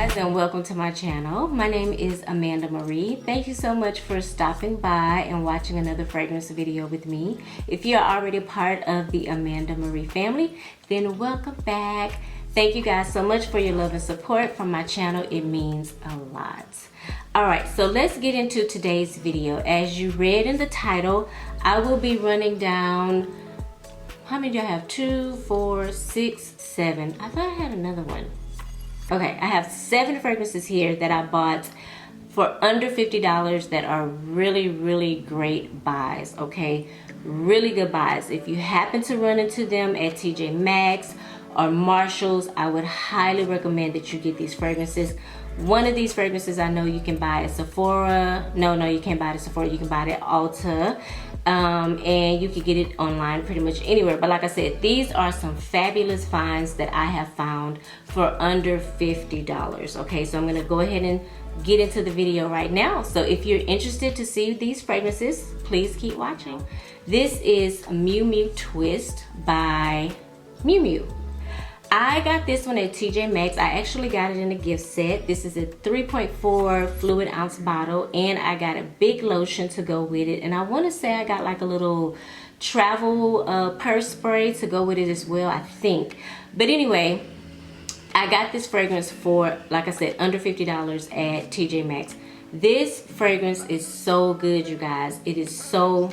guys, and welcome to my channel. My name is Amanda Marie. Thank you so much for stopping by and watching another fragrance video with me. If you're already part of the Amanda Marie family, then welcome back. Thank you guys so much for your love and support from my channel. It means a lot. Alright, so let's get into today's video. As you read in the title, I will be running down, how many do I have? 2, 4, 6, 7. I thought I had another one. Okay, I have 7 fragrances here that I bought for under $50 that are really great buys, okay? Really good buys. If you happen to run into them at TJ Maxx or Marshall's, I would highly recommend that you get these fragrances. One of these fragrances I know you can buy at Sephora. No, you can't buy it at Sephora. You can buy it at Ulta. And you can get it online pretty much anywhere. But like I said, these are some fabulous finds that I have found for under $50. Okay, so I'm going to go ahead and get into the video right now. So if you're interested to see these fragrances, please keep watching. This is Mew Mew Twist by Mew Mew. I got this one at TJ Maxx. I actually got it in a gift set. This is a 3.4 fluid ounce bottle, and I got a big lotion to go with it. And I want to say I got like a little travel purse spray to go with it as well, I think. But anyway, I got this fragrance for, like I said, under $50 at TJ Maxx. This fragrance is so good, you guys. It is so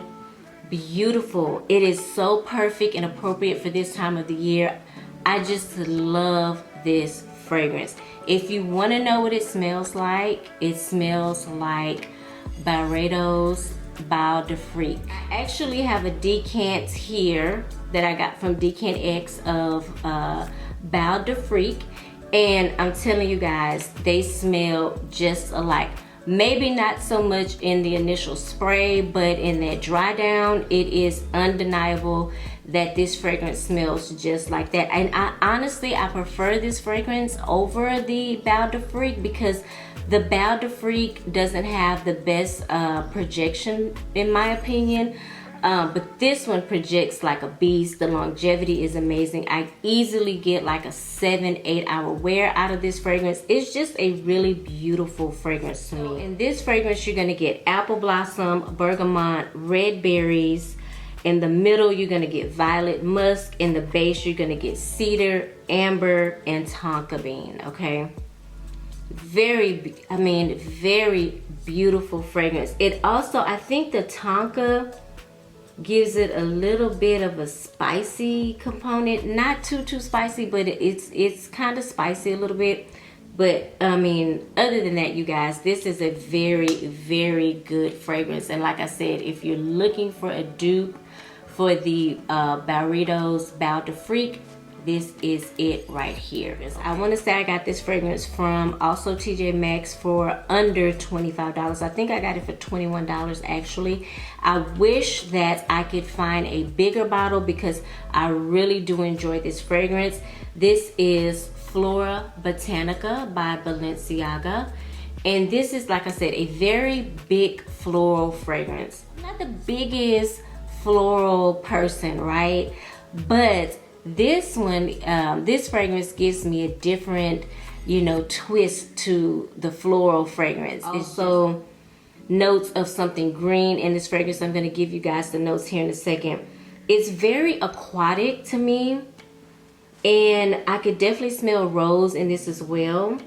beautiful. It is so perfect and appropriate for this time of the year. I just love this fragrance. If you want to know what it smells like Barbados Bow de Freak. I actually have a decant here that I got from Decant X of Bow de Freak, and I'm telling you guys, they smell just alike. Maybe not so much in the initial spray, but in that dry down, it is undeniable that this fragrance smells just like that. And I honestly prefer this fragrance over the Bow de Freak because the Bow de Freak doesn't have the best projection in my opinion. But this one projects like a beast. The longevity is amazing. I easily get like a 7-8 hour wear out of this fragrance. It's just a really beautiful fragrance to me. In this fragrance, you're gonna get apple blossom, bergamot, red berries. In the middle, you're gonna get violet musk. In the base, you're gonna get cedar, amber, and tonka bean, okay? Very beautiful fragrance. It also, I think the tonka gives it a little bit of a spicy component. Not too spicy, but it's kind of spicy a little bit. But I mean, other than that, you guys, this is a very good fragrance. And like I said, if you're looking for a dupe for the Barbados Bow de Freak, this is it right here. I want to say I got this fragrance from also TJ Maxx for under $25. I think I got it for $21 actually. I wish that I could find a bigger bottle because I really do enjoy this fragrance. This is Flora Botanica by Balenciaga. And this is, like I said, a very big floral fragrance. I'm not the biggest floral person, right? But this one, this fragrance gives me a different, twist to the floral fragrance. Also, notes of something green in this fragrance. I'm going to give you guys the notes here in a second. It's very aquatic to me, and I could definitely smell rose in this as well.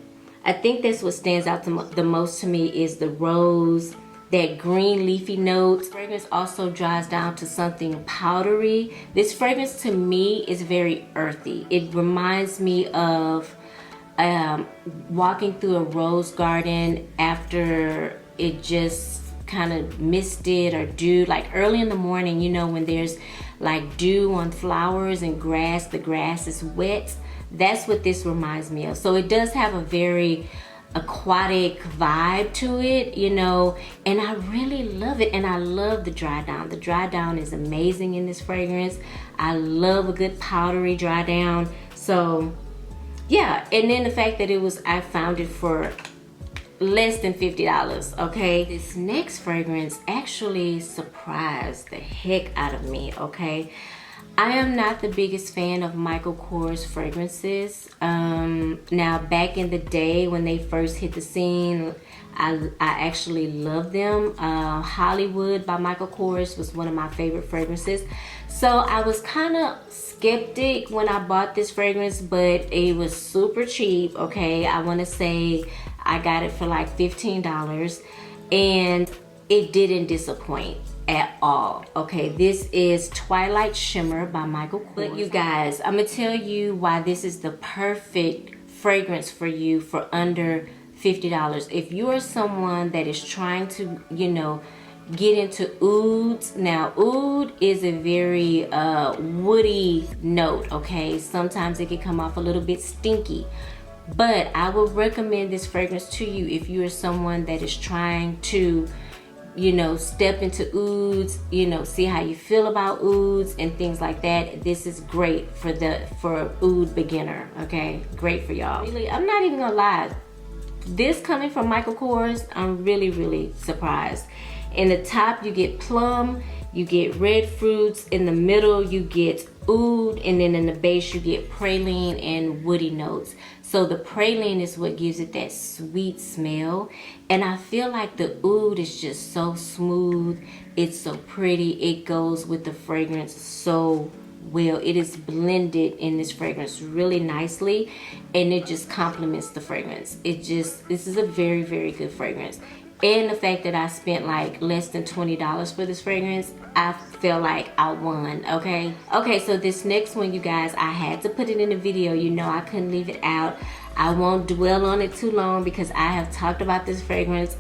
I think that's what stands out the most to me is the rose, that green leafy note. This fragrance also dries down to something powdery. This fragrance to me is very earthy. It reminds me of walking through a rose garden after it just kind of misted or dew, like early in the morning, when there's like dew on flowers and grass, the grass is wet. That's what this reminds me of. So it does have a very aquatic vibe to it, and I really love it. And I love the dry down. The dry down is amazing in this fragrance. I love a good powdery dry down. So yeah, and then the fact that I found it for less than $50, okay? This next fragrance actually surprised the heck out of me, okay? I am not the biggest fan of Michael Kors fragrances. Now, back in the day when they first hit the scene, I actually loved them. Hollywood by Michael Kors was one of my favorite fragrances. So I was kind of skeptic when I bought this fragrance, but it was super cheap, okay? I want to say I got it for like $15, and it didn't disappoint at all. Okay, this is Twilight Shimmer by Michael Kors. But you guys, I'm gonna tell you why this is the perfect fragrance for you for under $50. If you are someone that is trying to, you know, get into ouds. Now, oud is a very woody note, okay? Sometimes it can come off a little bit stinky. But I would recommend this fragrance to you if you are someone that is trying to, you know, step into ouds, you know, see how you feel about ouds and things like that. This is great for oud beginner, okay? Great for y'all. Really, I'm not even gonna lie. This coming from Michael Kors, I'm really, really surprised. In the top, you get plum, you get red fruits. In the middle, you get oud, and then in the base, you get praline and woody notes. So the praline is what gives it that sweet smell. And I feel like the oud is just so smooth. It's so pretty. It goes with the fragrance so well. It is blended in this fragrance really nicely, and it just complements the fragrance. This is a very, very good fragrance. And the fact that I spent like less than $20 for this fragrance, I feel like I won, okay? Okay, so this next one, you guys, I had to put it in the video. You know I couldn't leave it out. I won't dwell on it too long because I have talked about this fragrance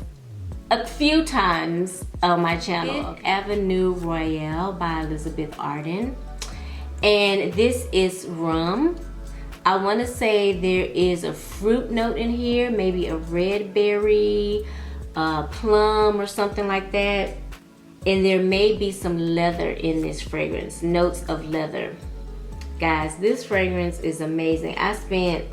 a few times on my channel. Okay. Avenue Royale by Elizabeth Arden. And this is rum. I want to say there is a fruit note in here, maybe a red berry, plum or something like that, and there may be some leather in this fragrance, notes of leather. Guys, this fragrance is amazing. I spent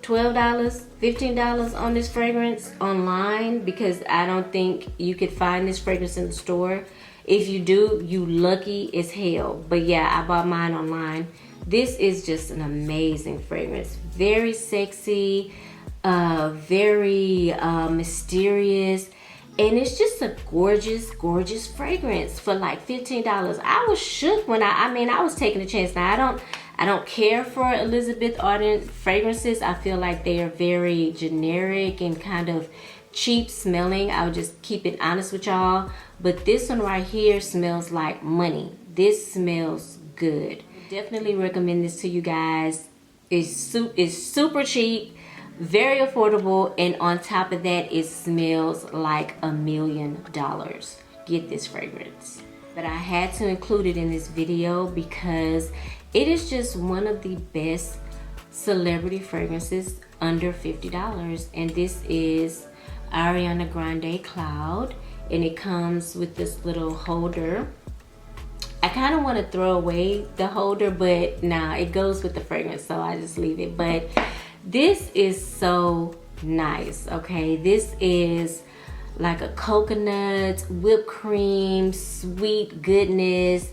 $12, $15 on this fragrance online because I don't think you could find this fragrance in the store. If you do, you lucky as hell. But yeah, I bought mine online. This is just an amazing fragrance. Very sexy, very mysterious, and it's just a gorgeous, gorgeous fragrance for like $15. I was shook when I was taking a chance. Now I don't care for Elizabeth Arden fragrances. I feel like they are very generic and kind of cheap smelling. I'll just keep it honest with y'all. But this one right here smells like money. This smells good. Definitely recommend this to you guys. It's super cheap, very affordable, and on top of that, it smells like $1 million. Get this fragrance. But I had to include it in this video because it is just one of the best celebrity fragrances under $50. And this is Ariana Grande Cloud, and it comes with this little holder. I kind of want to throw away the holder, but nah, it goes with the fragrance, so I just leave it. But this is so nice, okay? This is like a coconut, whipped cream, sweet goodness.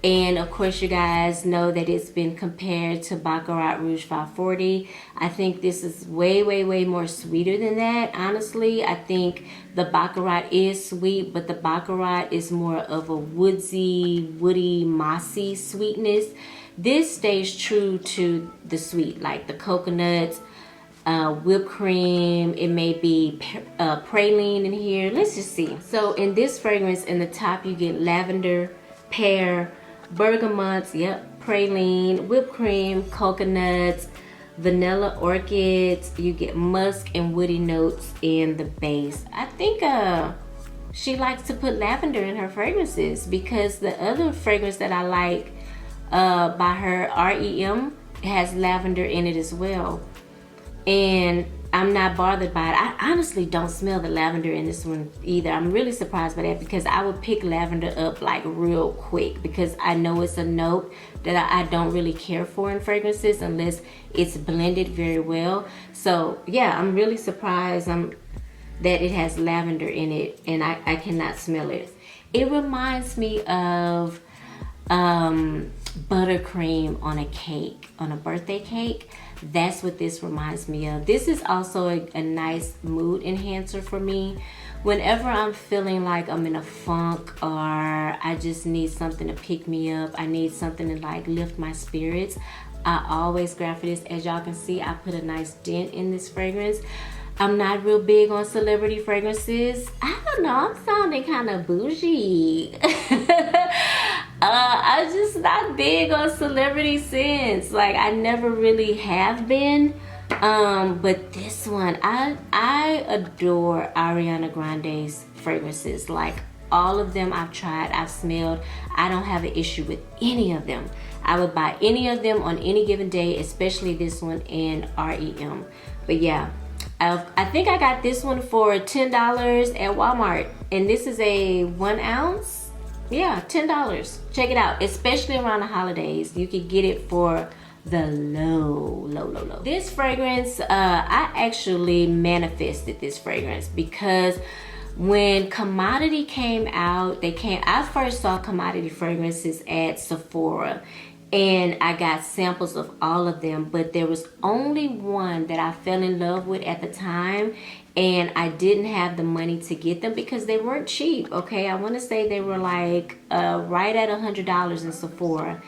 And of course, you guys know that it's been compared to Baccarat Rouge 540. I think this is way, way, way more sweeter than that. Honestly, I think the Baccarat is sweet, but the Baccarat is more of a woodsy, woody, mossy sweetness. This stays true to the sweet, like the coconuts, whipped cream. It may be praline in here. Let's just see. So in this fragrance, in the top, you get lavender, pear, bergamots, yep, praline, whipped cream, coconuts, vanilla orchids. You get musk and woody notes in the base. I think she likes to put lavender in her fragrances because the other fragrance that I like by her, REM, has lavender in it as well. And I'm not bothered by it. I honestly don't smell the lavender in this one either. I'm really surprised by that because I would pick lavender up like real quick because I know it's a note that I don't really care for in fragrances unless it's blended very well. So yeah, I'm really surprised that it has lavender in it and I cannot smell it. It reminds me of buttercream on a cake, on a birthday cake. That's what this reminds me of. This is also a nice mood enhancer for me. Whenever I'm feeling like I'm in a funk or I just need something to pick me up, I need something to like lift my spirits, I always grab for this. As y'all can see, I put a nice dent in this fragrance. I'm not real big on celebrity fragrances. I don't know, I'm sounding kind of bougie. I'm just not big on celebrity scents. Like, I never really have been. But this one, I adore Ariana Grande's fragrances. Like, all of them I've tried, I've smelled. I don't have an issue with any of them. I would buy any of them on any given day, especially this one and REM. But yeah, I think I got this one for $10 at Walmart. And this is a 1 ounce. Yeah, $10. Check it out, especially around the holidays. You could get it for the low. This fragrance, I actually manifested this fragrance because when Commodity came out, I first saw Commodity fragrances at Sephora, and I got samples of all of them, but there was only one that I fell in love with at the time, and I didn't have the money to get them because they weren't cheap, okay? I want to say they were like right at $100 in Sephora,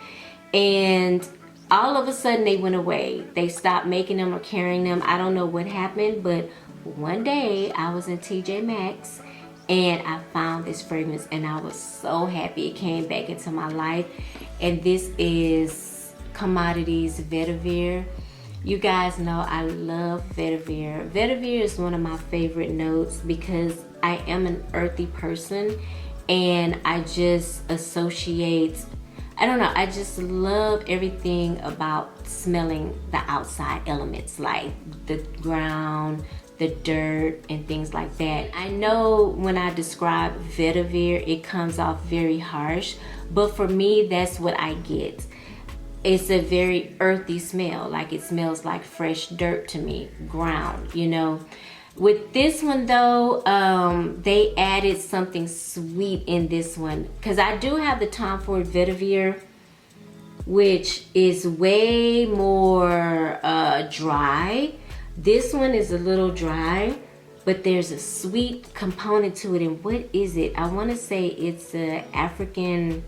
and all of a sudden they went away. They stopped making them or carrying them. I don't know what happened, but one day I was in TJ Maxx and I found this fragrance and I was so happy it came back into my life. And this is Commodities Vetiver. You guys know I love vetiver. Vetiver is one of my favorite notes because I am an earthy person and I just associate, I don't know, I just love everything about smelling the outside elements, like the ground, the dirt, and things like that. I know when I describe vetiver, it comes off very harsh, but for me, that's what I get. It's a very earthy smell, like it smells like fresh dirt to me, ground, you know. With this one though, they added something sweet in this one, because I do have the Tom Ford Vetiver, which is way more dry. This one is a little dry, but there's a sweet component to it. And what is it? I want to say it's African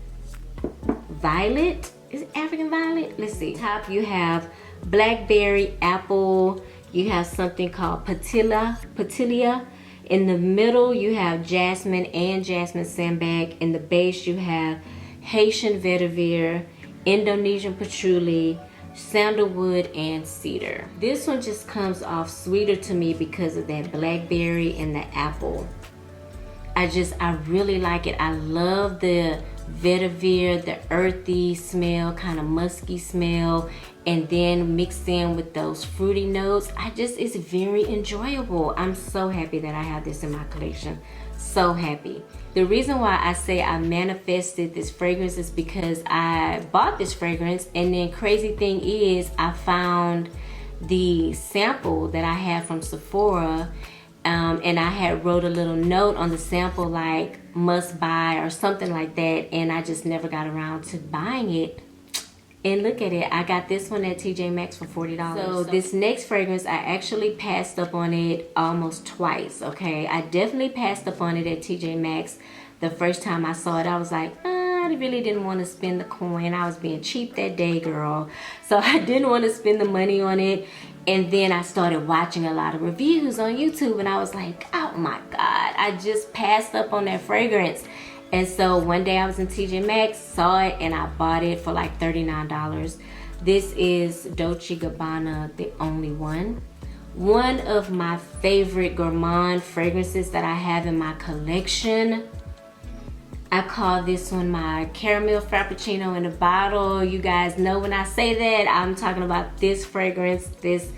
violet. Is it African violet? Let's see. Top you have blackberry, apple. You have something called patilia. In the middle you have jasmine and jasmine sandbag. In the base you have Haitian vetiver, Indonesian patchouli, sandalwood, and cedar. This one just comes off sweeter to me because of that blackberry and the apple. I really like it. I love the vetiver, the earthy smell, kind of musky smell, and then mixed in with those fruity notes. It's very enjoyable. I'm so happy that I have this in my collection. So happy. The reason why I say I manifested this fragrance is because I bought this fragrance, and then crazy thing is I found the sample that I had from Sephora, and I had wrote a little note on the sample like must buy or something like that, and I just never got around to buying it. And look at it, I got this one at TJ Maxx for $40. So this next fragrance, I actually passed up on it almost twice, okay? I definitely passed up on it at TJ Maxx. The first time I saw it, I was like, I really didn't want to spend the coin. I was being cheap that day, girl. So I didn't want to spend the money on it. And then I started watching a lot of reviews on YouTube, and I was like, oh my God, I just passed up on that fragrance. And so one day I was in TJ Maxx, saw it, and I bought it for like $39. This is Dolce Gabbana, The Only One. One of my favorite gourmand fragrances that I have in my collection. I call this one my caramel frappuccino in a bottle. You guys know when I say that, I'm talking about this fragrance, this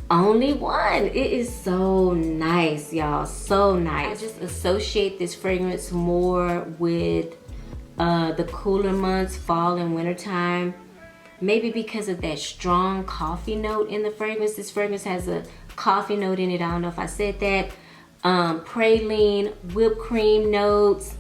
Only One. It is so nice, y'all, so nice. I just associate this fragrance more with the cooler months, fall and winter time. Maybe because of that strong coffee note in the fragrance. This fragrance has a coffee note in it. I don't know if I said that. Praline, whipped cream notes.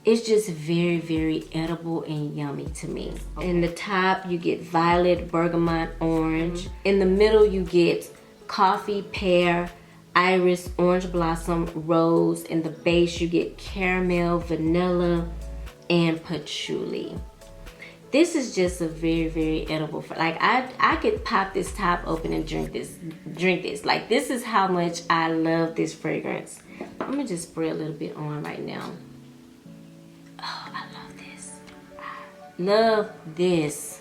It's just very, very edible and yummy to me. Okay. In the top, you get violet, bergamot, orange. In the middle, you get coffee, pear, iris, orange blossom, rose. In the base, you get caramel, vanilla, and patchouli. This is just a very, very edible. Like I could pop this top open and drink this. Like, this is how much I love this fragrance. I'm gonna just spray a little bit on right now. Oh, I love this. I love this.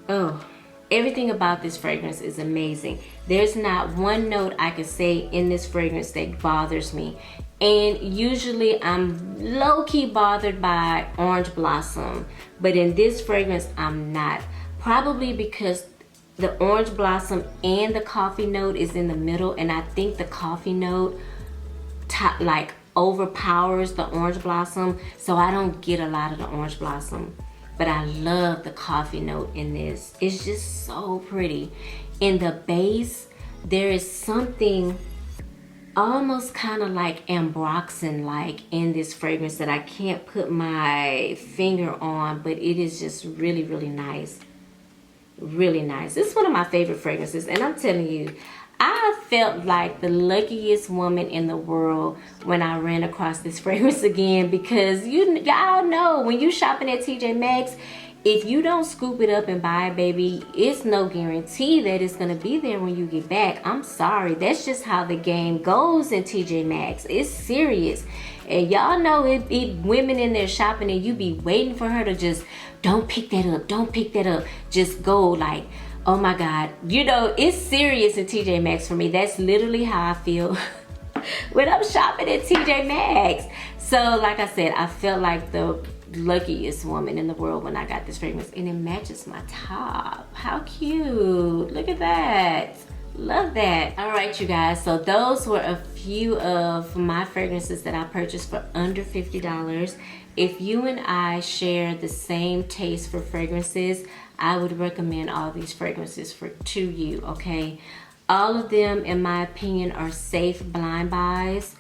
Oh, everything about this fragrance is amazing. There's not one note I could say in this fragrance that bothers me. And usually I'm low-key bothered by orange blossom, but in this fragrance I'm not. Probably because the orange blossom and the coffee note is in the middle, and I think the coffee note like overpowers the orange blossom, so I don't get a lot of the orange blossom. But I love the coffee note in this. It's just so pretty. In the base, there is something almost kind of like ambroxan like in this fragrance that I can't put my finger on, but it is just really, really nice. Really nice. This is one of my favorite fragrances, and I'm telling you, I felt like the luckiest woman in the world when I ran across this fragrance again, because y'all know when you shopping at TJ Maxx, if you don't scoop it up and buy it, baby, it's no guarantee that it's gonna be there when you get back. I'm sorry, that's just how the game goes in TJ Maxx. It's serious. And y'all know it women in there shopping, and you be waiting for her to just, don't pick that up, don't pick that up. Just go like, oh my God. You know, it's serious in TJ Maxx for me. That's literally how I feel when I'm shopping at TJ Maxx. So like I said, I felt like the luckiest woman in the world when I got this fragrance, and it matches my top. How cute. Look at that. Love that. All right, you guys, so those were a few of my fragrances that I purchased for under $50. If you and I share the same taste for fragrances, I would recommend all these fragrances to you, okay? All of them, in my opinion, are safe blind buys.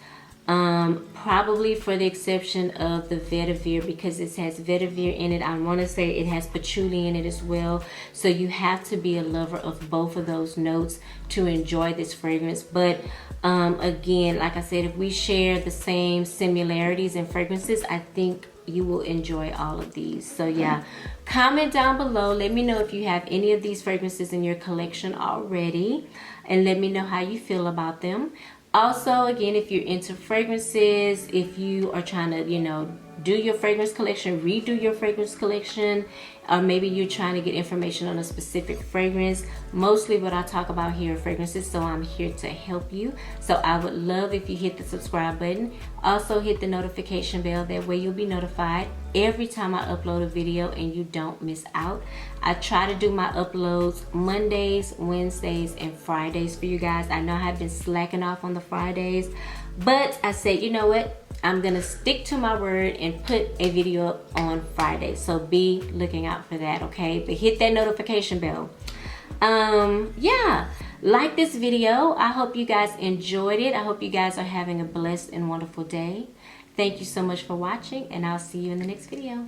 Probably for the exception of the vetiver, because it has vetiver in it. I want to say it has patchouli in it as well. So you have to be a lover of both of those notes to enjoy this fragrance. But again, like I said, if we share the same similarities in fragrances, I think you will enjoy all of these. So yeah, comment down below. Let me know if you have any of these fragrances in your collection already, and let me know how you feel about them. Also, again, if you're into fragrances, if you are trying to, you know, do your fragrance collection, redo your fragrance collection, or maybe you're trying to get information on a specific fragrance. Mostly what I talk about here are fragrances, so I'm here to help you. So I would love if you hit the subscribe button. Also hit the notification bell. That way you'll be notified every time I upload a video and you don't miss out. I try to do my uploads Mondays, Wednesdays, and Fridays for you guys. I know I've been slacking off on the Fridays, but I said, you know what? I'm gonna stick to my word and put a video up on Friday. So be looking out for that, okay? But hit that notification bell. Yeah, like this video. I hope you guys enjoyed it. I hope you guys are having a blessed and wonderful day. Thank you so much for watching, and I'll see you in the next video.